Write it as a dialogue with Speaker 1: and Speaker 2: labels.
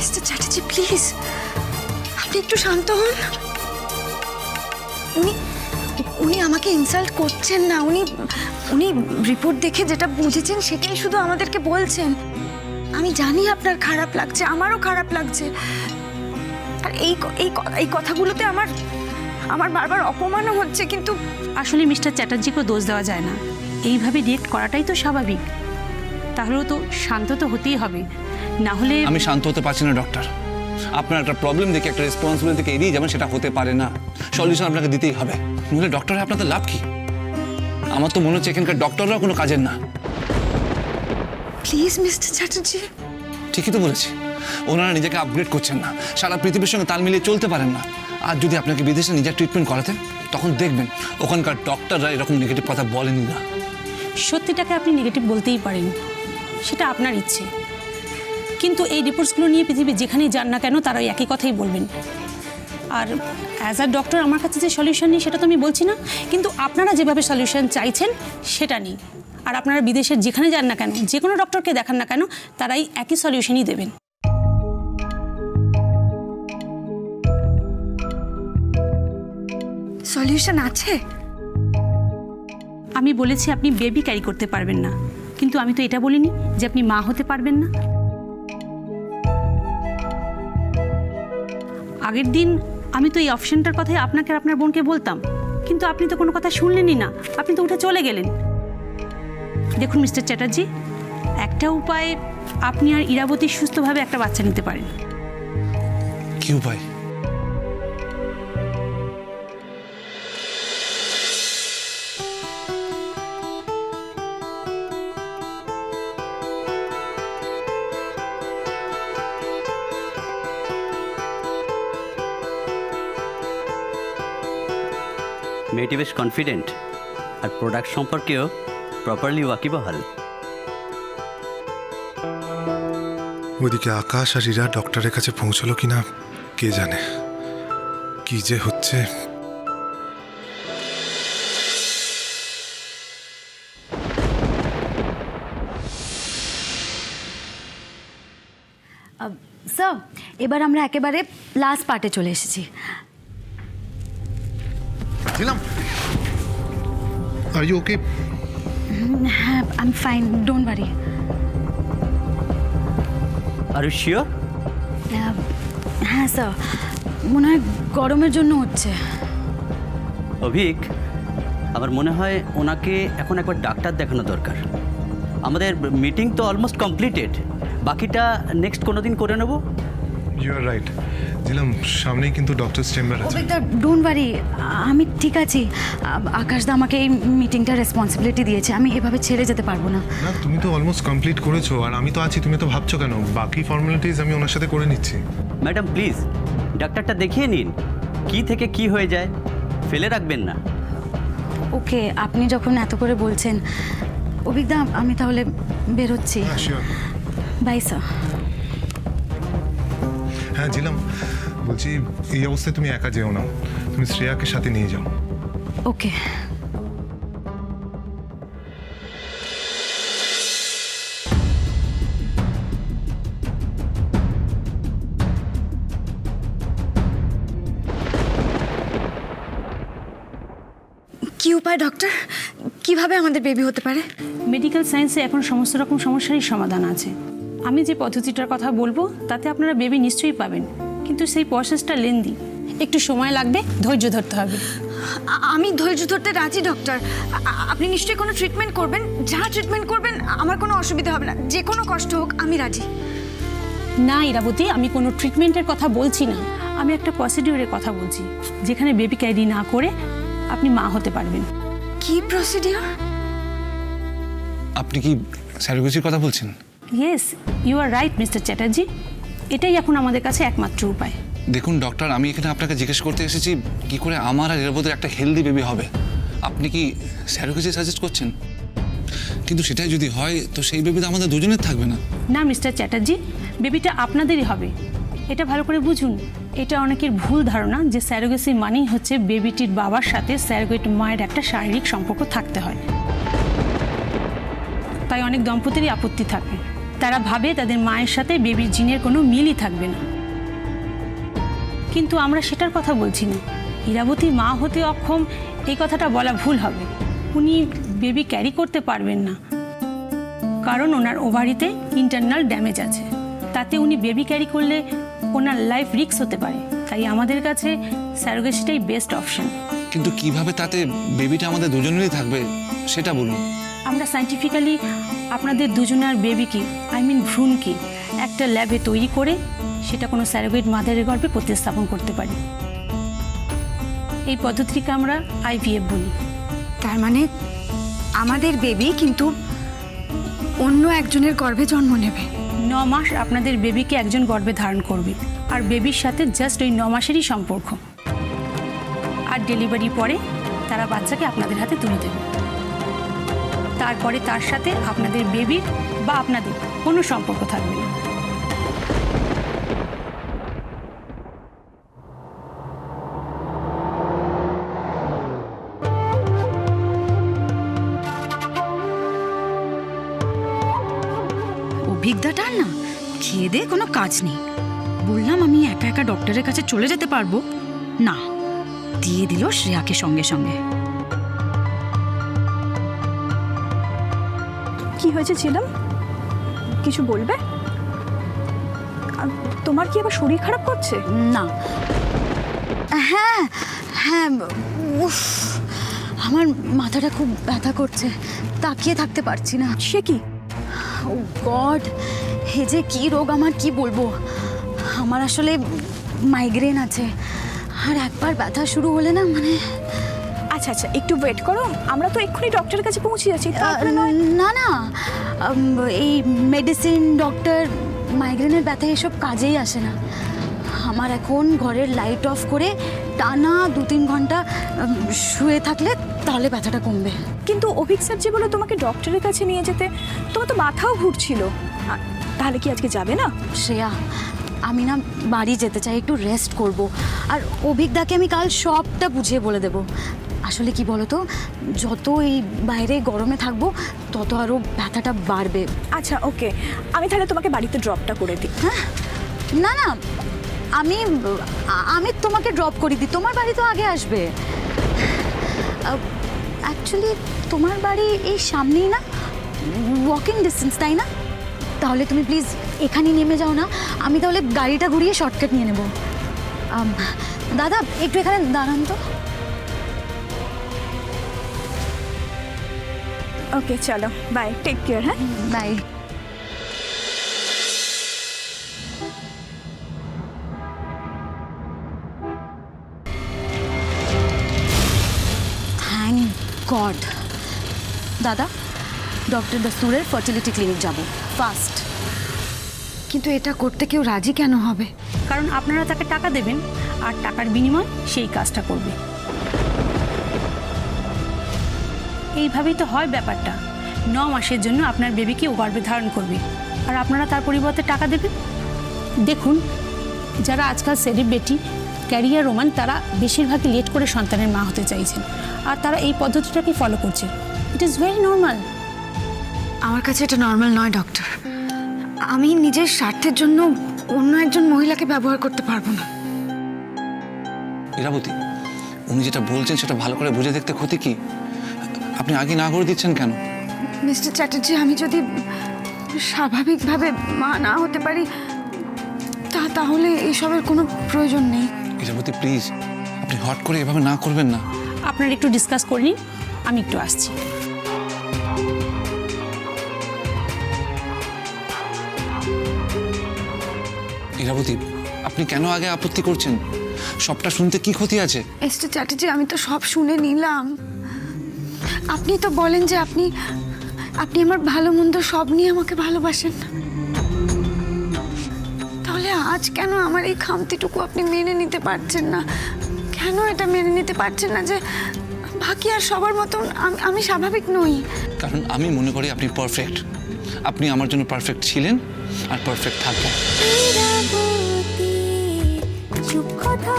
Speaker 1: Mister Chatterjee please, আপনি একটু শান্ত হন। উনি উনি আমাকে ইনসাল্ট করছেন না, উনি উনি রিপোর্ট দেখে যেটা বুঝেছেন সেটাই শুধু আমাদেরকে বলছেন। আমি জানি আপনার খারাপ লাগছে, আমারও খারাপ লাগছে। আর এই কথাগুলোতে আমার বারবার অপমানও হচ্ছে, কিন্তু
Speaker 2: আসলে মিস্টার চ্যাটার্জিকে দোষ দেওয়া যায় না, এইভাবে রিয়েক্ট করাটাই তো স্বাভাবিক। তাহলেও তো শান্ত তো হতেই হবে, না হলে।
Speaker 3: আমি শান্ত হতে পারছি না ডক্টর। আপনার একটা প্রবলেম দেখে একটা রেসপন্সিবিলিটিকে এড়িয়ে যাবেন, সেটা হতে পারে না। সলিউশন আপনাকে দিতেই হবে, নইলে ডক্টর আপনাদের লাভ কি? আমার তো মনে হচ্ছে এখানকার ডক্টররাও কোনো কাজের না।
Speaker 1: Please mister Chatterjee.
Speaker 3: ঠিকই তো বলেছি, ওনারা নিজেকে আপগ্রেড করছেন না, সারা পৃথিবীর সঙ্গে তাল মিলিয়ে চলতে পারেন না। আর যদি আপনাকে বিদেশে নিজের ট্রিটমেন্ট করাতেন, তখন দেখবেন ওখানকার ডক্টররা এরকম নেগেটিভ কথা বলেনি না।
Speaker 2: সত্যিটাকে আপনি নেগেটিভ বলতেই পারেন, সেটা আপনার ইচ্ছে, কিন্তু এই রিপোর্টসগুলো নিয়ে পৃথিবী যেখানেই যান না কেন তারা একই কথাই বলবেন। আর অ্যাজ আ ডক্টর আমার কাছে যে সলিউশন নেই সেটা তো আমি বলছি না, কিন্তু আপনারা যেভাবে সলিউশন চাইছেন সেটা নেই। আর আপনারা বিদেশের যেখানে যান না কেন, যে কোনো ডক্টরকে দেখান না কেন, তারাই একই সলিউশনই দেবেন।
Speaker 1: সলিউশন আছে?
Speaker 2: আমি বলেছি আপনি বেবি ক্যারি করতে পারবেন না, কিন্তু আমি তো এটা বলিনি যে আপনি মা হতে পারবেন না। আগের দিন আমি তো এই অপশনটার কথাই আপনাকে আর আপনার বোনকে বলতাম, কিন্তু আপনি তো কোনো কথা শুনলেনই না, আপনি তো উঠে চলে গেলেন। দেখুন মিস্টার চ্যাটার্জি, একটা উপায়ে আপনি আর ইরাবতী সুস্থভাবে একটা বাচ্চা নিতে পারেন।
Speaker 3: কি উপায়?
Speaker 4: মেয়েটি বেশ কনফিডেন্ট আর প্রোডাক্ট সম্পর্কেও প্রপারলি ওয়াকিবহাল।
Speaker 5: ওইদিকে আকাশ আর ইরা ডক্টরের কাছে পৌঁছলো কিনা কে জানে, কি যে হচ্ছে।
Speaker 6: স্যার, এবার আমরা একেবারে লাস্ট পার্টে চলে এসেছি।
Speaker 5: ছিলাম, আর ইউ ওকে?
Speaker 6: হ্যাঁ, I am fine, don't worry.
Speaker 4: Are you sure?
Speaker 6: হ্যাঁ স্যার, মনে হয় গরমের জন্য হচ্ছে।
Speaker 4: অভিক, আমার মনে হয় ওনাকে এখন একবার ডাক্তার দেখানো দরকার। আমাদের মিটিং তো অলমোস্ট কমপ্লিটেড, বাকিটা নেক্সট কোনো দিন করে নেব।
Speaker 5: You are right. ছিলাম, সামনেই কিন্তু ডক্টরস চেম্বার আছে।
Speaker 6: অভিকদা, ডোন্ট ওয়ারি, আমি ঠিক আছি। আকাশদা আমাকে এই মিটিংটার রেসপন্সিবিলিটি দিয়েছে, আমি এভাবে ছেড়ে যেতে পারবো না।
Speaker 5: না, তুমি তো অলমোস্ট কমপ্লিট করেছো, আর আমি তো আছি। তুমি তো ভাবছো কেন? বাকি ফর্মালিটিস আমি ওনার সাথে করে নিচ্ছি।
Speaker 4: ম্যাডাম প্লিজ ডাক্তারটা দেখিয়ে নিন, কি থেকে কি হয়ে যায়, ফেলে রাখবেন না।
Speaker 6: ওকে, আপনি যখন এত করে বলছেন। অভিকদা, আমি তাহলে বেরোচ্ছি।
Speaker 5: হ্যাঁ, শিওর।
Speaker 6: By sir.
Speaker 5: হ্যাঁ ছিলাম, বলছি এই অবস্থায় তুমি একা যেও না, তুমি শ্রেয়াকে সাথে নিয়ে যাও।
Speaker 6: ওকে।
Speaker 1: কি উপায় ডক্টর? কিভাবে আমাদের বেবি হতে পারে?
Speaker 2: মেডিকেল সায়েন্সে এখন সমস্ত রকম সমস্যারই সমাধান আছে। আমি যে পদ্ধতিটার কথা বলবো তাতে আপনারা বেবি নিশ্চয়ই পাবেন, কিন্তু সেই প্রসেসটা লেন্দি, একটু সময় লাগবে, ধৈর্য ধরতে হবে।
Speaker 1: আমি ধৈর্য ধরতে রাজি ডক্টর। আপনি নিশ্চয়ই কোনো ট্রিটমেন্ট করবেন, যা ট্রিটমেন্ট করবেন আমার কোনো অসুবিধা হবে না, যে কোনো কষ্ট হোক আমি রাজি।
Speaker 2: না ইরাবতী, আমি কোনো ট্রিটমেন্টের কথা বলছি না, আমি একটা প্রসিডিউরের কথা বলছি, যেখানে বেবি ক্যারি না করে আপনি মা হতে পারবেন।
Speaker 1: কি প্রসিডিওর?
Speaker 3: আপনি কি স্যারোগেসির কথা বলছেন?
Speaker 2: Yes, you are right mister Chatterjee, এটাই এখন আমাদের কাছে একমাত্র উপায়।
Speaker 3: দেখুন ডক্টর, আমি এখানে আপনাকে জিজ্ঞেস করতে এসেছি কি করে আমার আর ইরাবতীর একটা হেলদি বেবি হবে। আপনি কি স্যারোগেসি সাজেস্ট করছেন? কিন্তু সেটাই যদি হয় তো সেই বেবি তো আমাদের দুজনের থাকবে না।
Speaker 2: না মিস্টার চ্যাটার্জি, বেবিটা আপনাদেরই হবে, এটা ভালো করে বুঝুন। এটা অনেকের ভুল ধারণা যে স্যারোগেসি মানেই হচ্ছে বেবিটির বাবার সাথে স্যারোগেট মায়ের একটা শারীরিক সম্পর্ক থাকতে হয়, তাই অনেক দম্পতিরই আপত্তি থাকে। তারা ভাবে তাদের মায়ের সাথে বেবির জিনের কোনো মিলই থাকবে না, কিন্তু আমরা সেটার কথা বলছি না। ইরাবতী মা হতে অক্ষম এই কথাটা বলা ভুল হবে। উনি বেবি ক্যারি করতে পারবেন না, কারণ ওনার ওভারিতে ইন্টারনাল ড্যামেজ আছে। তাতে উনি বেবি ক্যারি করলে ওনার লাইফ রিস্ক হতে পারে। তাই আমাদের কাছে স্যারোগেসিটাই বেস্ট অপশন।
Speaker 3: কিন্তু কিভাবে তাতে বেবিটা আমাদের দুজনেরই থাকবে সেটা বলুন।
Speaker 2: আমরা সায়েন্টিফিক্যালি আপনাদের দুজনের বেবিকে, ভ্রূণকে একটা ল্যাবে তৈরি করে সেটা কোনো স্যারোগেট মাদারের গর্ভে প্রতিস্থাপন করতে পারি। এই পদ্ধতিকে আমরা IVF বলি।
Speaker 1: তার মানে আমাদের বেবি কিন্তু অন্য একজনের গর্ভে জন্ম নেবে।
Speaker 2: 9 মাস আপনাদের বেবিকে একজন গর্ভে ধারণ করবে, আর বেবির সাথে জাস্ট ওই 9 মাসেরই সম্পর্ক। আর ডেলিভারি পরে তারা বাচ্চাকে আপনাদের হাতে তুলে দেবে। তারপরে তার সাথে আপনাদের বেবির বা আপনাদের কোনো সম্পর্ক থাকবে না।
Speaker 6: অভিজ্ঞতার না খেয়ে দিয়ে কোনো কাজ নেই। বললাম আমি একা একা ডক্টরের কাছে চলে যেতে পারবো না, দিয়ে দিল শ্রেয়াকে সঙ্গে সঙ্গে।
Speaker 7: কি হয়েছে ছিলাম, কিছু বলবে? তোমার কি আবার শরীর খারাপ করছে?
Speaker 6: না, হ্যাঁ হ্যাঁ, উফ, আমার মাথাটা খুব ব্যথা করছে, তাকিয়ে থাকতে পারছি না।
Speaker 7: সে কি?
Speaker 6: ও গড, হে যে কি রোগ আমার কি বলবো। আমার আসলে মাইগ্রেন আছে, আর একবার ব্যথা শুরু হলে না মানে।
Speaker 7: আচ্ছা আচ্ছা, একটু ওয়েট করো, আমরা তো এক্ষুনি ডক্টরের কাছে পৌঁছে যাচ্ছি।
Speaker 6: না না, এই মেডিসিন, ডক্টর, মাইগ্রেনের ব্যথা এসব কাজেই আসে না। আমার এখন ঘরের লাইট অফ করে টানা 2-3 ঘন্টা শুয়ে থাকলে তাহলে ব্যথাটা কমবে।
Speaker 7: কিন্তু অভিক স্যার যে বলো তোমাকে ডক্টরের কাছে নিয়ে যেতে, তোমার তো মাথাও ঘুরছিল। তাহলে কি আজকে যাবে না?
Speaker 6: শ্রেয়া, আমি না বাড়ি যেতে চাই, একটু রেস্ট করব। আর অভিজ্ঞতাকে আমি কাল সবটা বুঝিয়ে বলে দেব। আসলে কি বলো তো, যত এই বাইরে গরমে থাকবো তত আরও ব্যথাটা বাড়বে।
Speaker 7: আচ্ছা ওকে, আমি তাহলে তোমাকে বাড়িতে ড্রপটা করে দিই।
Speaker 6: হ্যাঁ, না না, আমি আমি তোমাকে ড্রপ করে দিই, তোমার বাড়ি তো আগে আসবে। অ্যাকচুয়ালি তোমার বাড়ি এই সামনেই না, ওয়াকিং ডিস্টেন্স, তাই না? তাহলে তুমি প্লিজ এখানেই নেমে যাও না, আমি তাহলে গাড়িটা ঘুরিয়ে শর্টকাট নিয়ে নেব। দাদা একটু এখানে দাঁড়ান তো।
Speaker 7: ওকে চলো, বাই, টেক কেয়ার। হ্যাঁ
Speaker 6: বাই। Thank god. দাদা, ডক্টর দাসুরের ফার্টিলিটি ক্লিনিক যাব ফার্স্ট।
Speaker 1: কিন্তু এটা করতে কেউ রাজি কেন হবে?
Speaker 2: কারণ আপনারা তাকে টাকা দেবেন, আর টাকার বিনিময় সেই কাজটা করবে। এইভাবেই তো হয় ব্যাপারটা। 9 মাসের জন্য আপনার বেবিকে ও গর্ভে ধারণ করবে, আর আপনারা তার পরিবর্তে টাকা দেবেন। দেখুন, যারা আজকাল সেলিব্রিটি, ক্যারিয়ার ওম্যান, তারা বেশিরভাগই লেট করে সন্তানের মা হতে চাইছেন, আর তারা এই পদ্ধতিটাকে ফলো করছে। It is very normal.
Speaker 1: আমার কাছে এটা নর্মাল নয় ডক্টর। আমি নিজের স্বার্থের জন্য অন্য একজন মহিলাকে ব্যবহার করতে পারবো না।
Speaker 3: ইরাবতী, উনি যেটা বলছেন সেটা ভালো করে বুঝে দেখতে ক্ষতি কি? আপনি আগে না করে দিচ্ছেন কেন?
Speaker 1: মিস্টার চ্যাটার্জি, আমি যদি স্বাভাবিকভাবে মা না হতে পারি তাহলে এসবের কোনো প্রয়োজন নেই।
Speaker 3: ইরাবতী প্লিজ, আপনি হট করে এভাবে না করবেন না।
Speaker 2: আপনারা একটু ডিসকাস করে নিন, আমি একটু আসছি।
Speaker 3: ইরাবতী, আপনি কেন আগে আপত্তি করছেন? সবটা শুনতে কি ক্ষতি আছে?
Speaker 1: মিস্টার চ্যাটার্জি, আমি তো সব শুনে নিলাম। আপনি তো বলেন যে আপনি আমার ভালো মন্দ সব নিয়ে আমাকে ভালোবাসেন। তাহলে আজ কেন আমার এই খামতিটুকু আপনি মেনে নিতে পারছেন না? কেন এটা মেনে নিতে পারছেন না যে বাকি আর সবার মতন আমি স্বাভাবিক নই?
Speaker 3: কারণ আমি মনে করি আপনি পারফেক্ট। আপনি আমার জন্য পারফেক্ট ছিলেন আর পারফেক্ট থাকবেন।
Speaker 8: চুপ কথা